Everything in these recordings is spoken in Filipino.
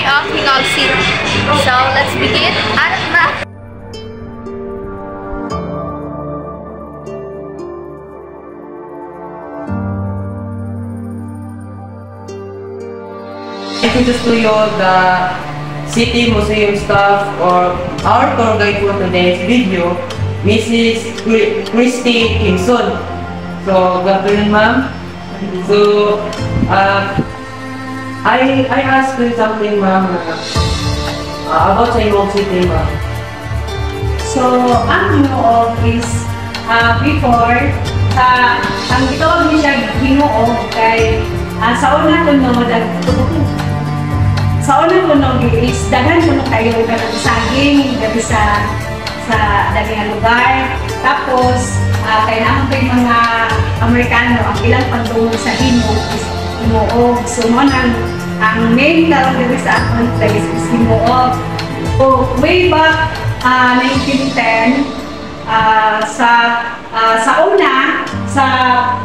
history of Gingoog City. So let's begin. Arat na! Introduce to you the city museum staff or our tour guide for today's video, Mrs. Christy Kimson. So, good afternoon, ma'am. So, I asked you something, ma'am, about Gingoog City, ma'am. So, ang Gingoog is before, ang gitawag niya siya Gingoog kay sa una kuno is daghan kuno kayo ka ng saging gabi sa daghang lugar. Tapos kay naman kay mga Amerikano ang ilang pagdungog sa Gingoog. So mo ang main karon diri sa akong place is Gingoog. So way back 1910 sa una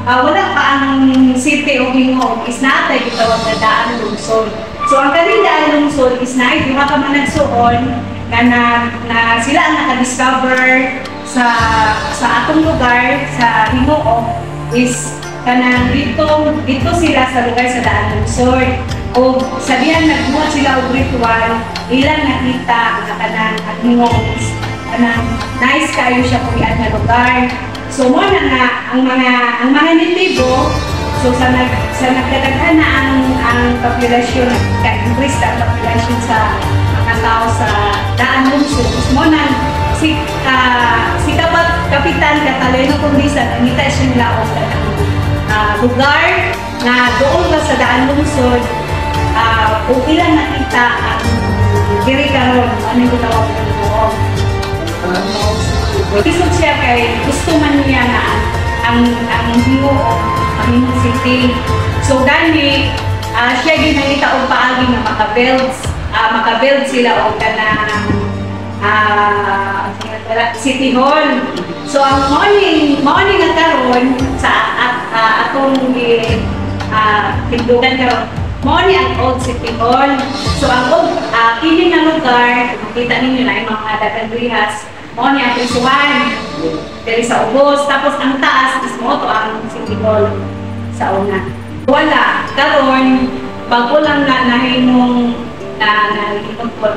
wala pa ang city o Gingoog is natay gitawag na daan lungsod. So ang kaning daan lungsod is na diha ka man nagsuon na sila ang naka-discover sa atong lugar sa Gingoog is kanang dito sila sa lugar sa daan lungsod. O sabihan nagbuhat sila og ritual ilang nakita na kanang Gingoog is kanang nice kayo siya pugian na lugar. So mo na nga ang mga nitibo, so sa nagdadaghan na ang populasyon, nag-increase ang populasyon sa mga tao sa daan lungsod. So mo na si Kapitan Catalino Condisa nangita siya nila o lugar na doon ba sa daan lungsod kung ilan nakita ang diri karon ano yung tawag ng Gingoog. Isod siya kay gusto man niya na ang Gingoog, ang Gingoog City. So gani siya ginangita og paagi nga makabuild sila og kanang City Hall. So ang morning nga karon sa atong tindugan karon morning ang Old City Hall. So ang old kini nga lugar makita ninyo na yung mga daghang rihas. Morning ang Pisuan, diri sa ubos. Tapos ang taas is mo to ang City Hall sa una. Wala karon bago lang nahimong nagitungkol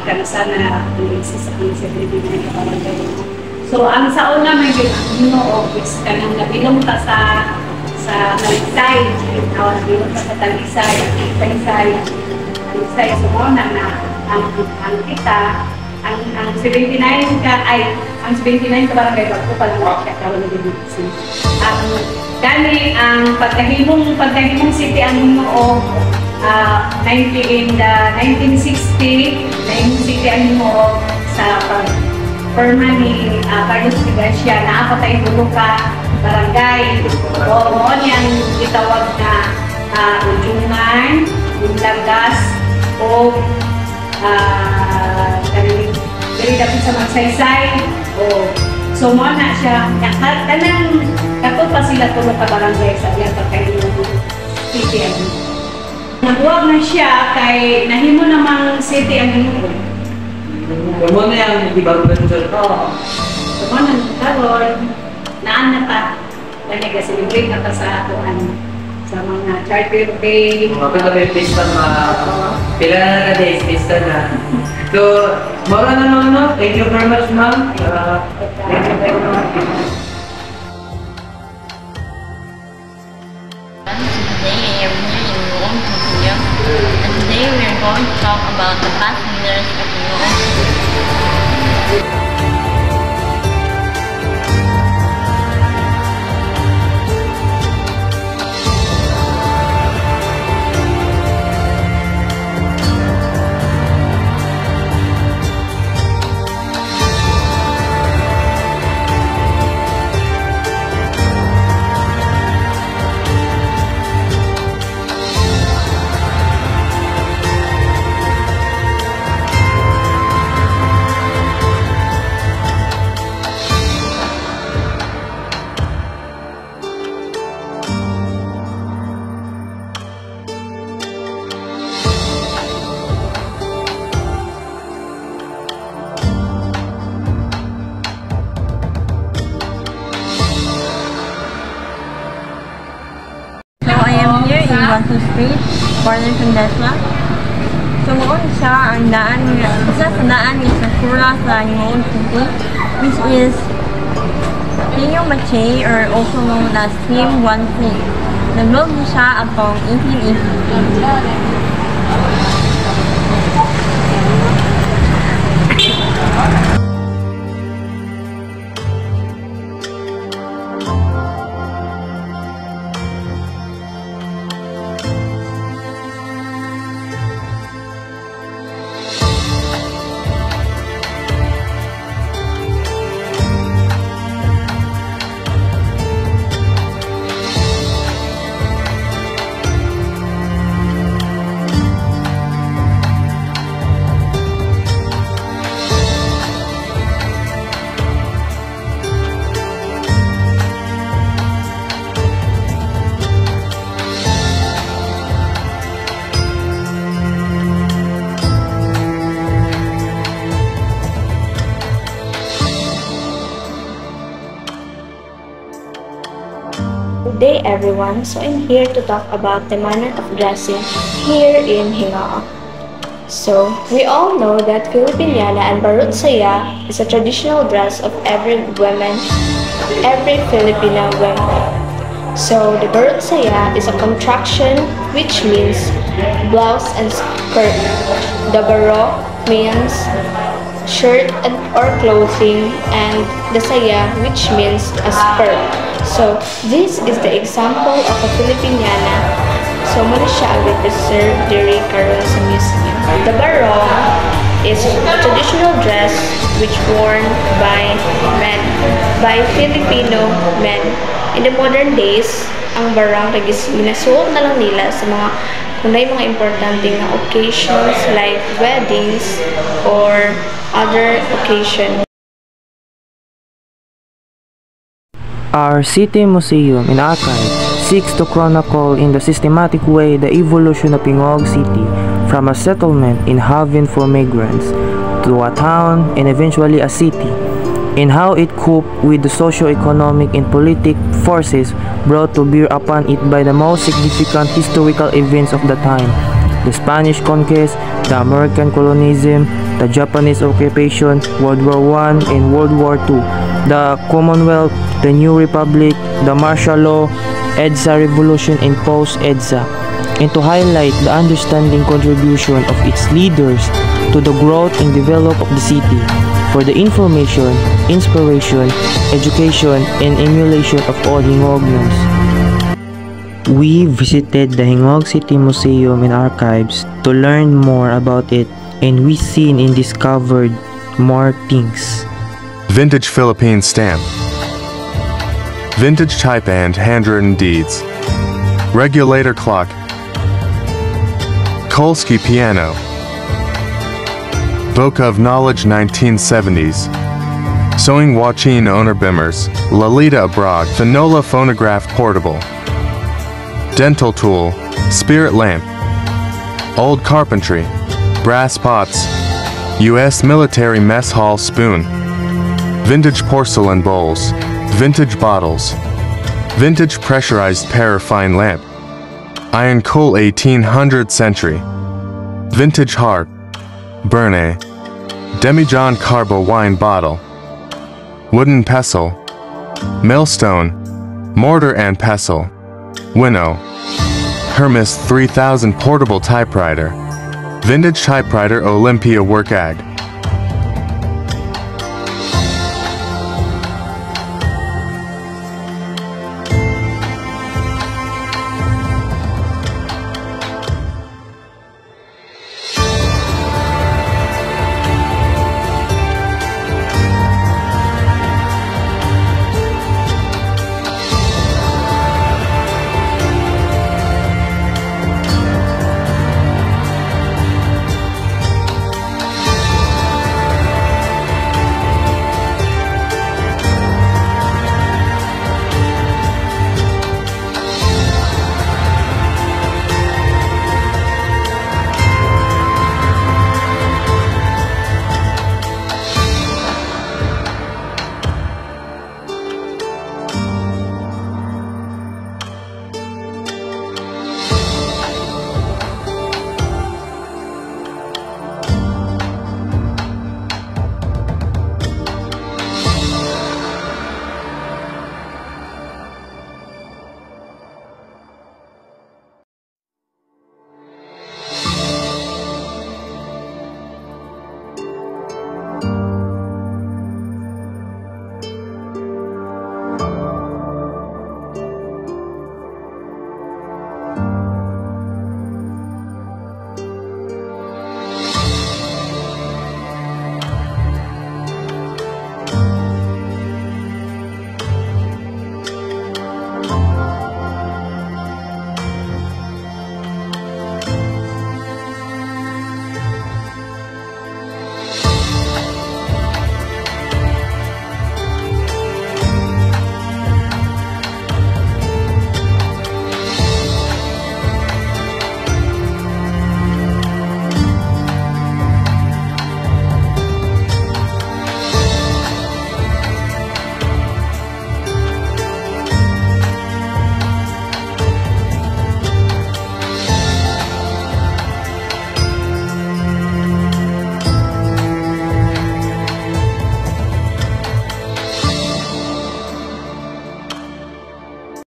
kanasa na exist ang celebrity na kapalagay. So ang sa una may Gingoog is kanang nabilong ta sa Talisay, nabilong ta sa Talisay. So mo na ang kita ang 79 ang 79 ka barangay bago pa lang siya karon nagiging. Gani ang pagkahimong city ang Gingoog 1960 city ang Gingoog sa perma ni Carlos Garcia na ako tayo dulo ka barangay o mo niyang gitawag na Ujungan, Lagas o dili dapat sa Magsaysay o so mo na siya kanang kato pa sila tulo ka barangay sa iya pagkahimong city ang nabuwag na siya kay nahimo namang city ang Gingoog. Mo na yung ibang lungsod. Oo. So mo na karon naan na pa nag-celebrate na pa sa sa mga Charter Day. Mga pista pila na days, pista na. So, mara na naman, no? Thank you very much, ma'am. Thank you very much. Today I am here in Gingoog, Museum, and today we are going to talk about the past leaders of Gingoog. farther from Desla. So maon siya ang daan nga, isa sa daan ni Sakura sa Gingoog City, which is Pinyo Mache, or also known as Team 1 Nag-build siya atong 1880. Good day everyone, so I'm here to talk about the manner of dressing here in Gingoog. So, we all know that Filipiniana and Barut Saya is a traditional dress of every Filipino woman. So, the Barut Saya is a contraction which means blouse and skirt. The Baro means shirt or clothing, and the saya which means a skirt. So this is the example of a Filipiniana. So muna siya ang preserved during karon sa museum. The barong is a traditional dress which worn by men, by Filipino men. In the modern days, ang barong ginasuot na lang nila sa mga kunay mga importante nga occasions like weddings or other occasions. Our City Museum and Archive seeks to chronicle in the systematic way the evolution of Gingoog City from a settlement in haven for migrants to a town and eventually a city, and how it coped with the socio-economic and politic forces brought to bear upon it by the most significant historical events of the time: the Spanish conquest, the American colonialism, the Japanese occupation, World War I and World War II, the Commonwealth, the New Republic, the martial law, EDSA revolution and post-EDSA, and to highlight the understanding contribution of its leaders to the growth and development of the city, for the information, inspiration, education, and emulation of all Gingoognos. We visited the Gingoog City Museum and Archives to learn more about it, and we seen and discovered more things. Vintage Philippine stamp, vintage type and handwritten deeds, regulator clock, Kolsky piano, Book of Knowledge 1970s, Sewing Wachin owner Bimmers, Lalita abroad, Finola phonograph portable, dental tool, spirit lamp, old carpentry, brass pots, U.S. military mess hall spoon, vintage porcelain bowls, vintage bottles, vintage pressurized paraffine lamp, iron coal 1800th century, vintage harp, Burnay, Demijohn Carbo wine bottle, wooden pestle, millstone, mortar and pestle, winnow, Hermes 3000 portable typewriter, vintage typewriter Olympia work ag.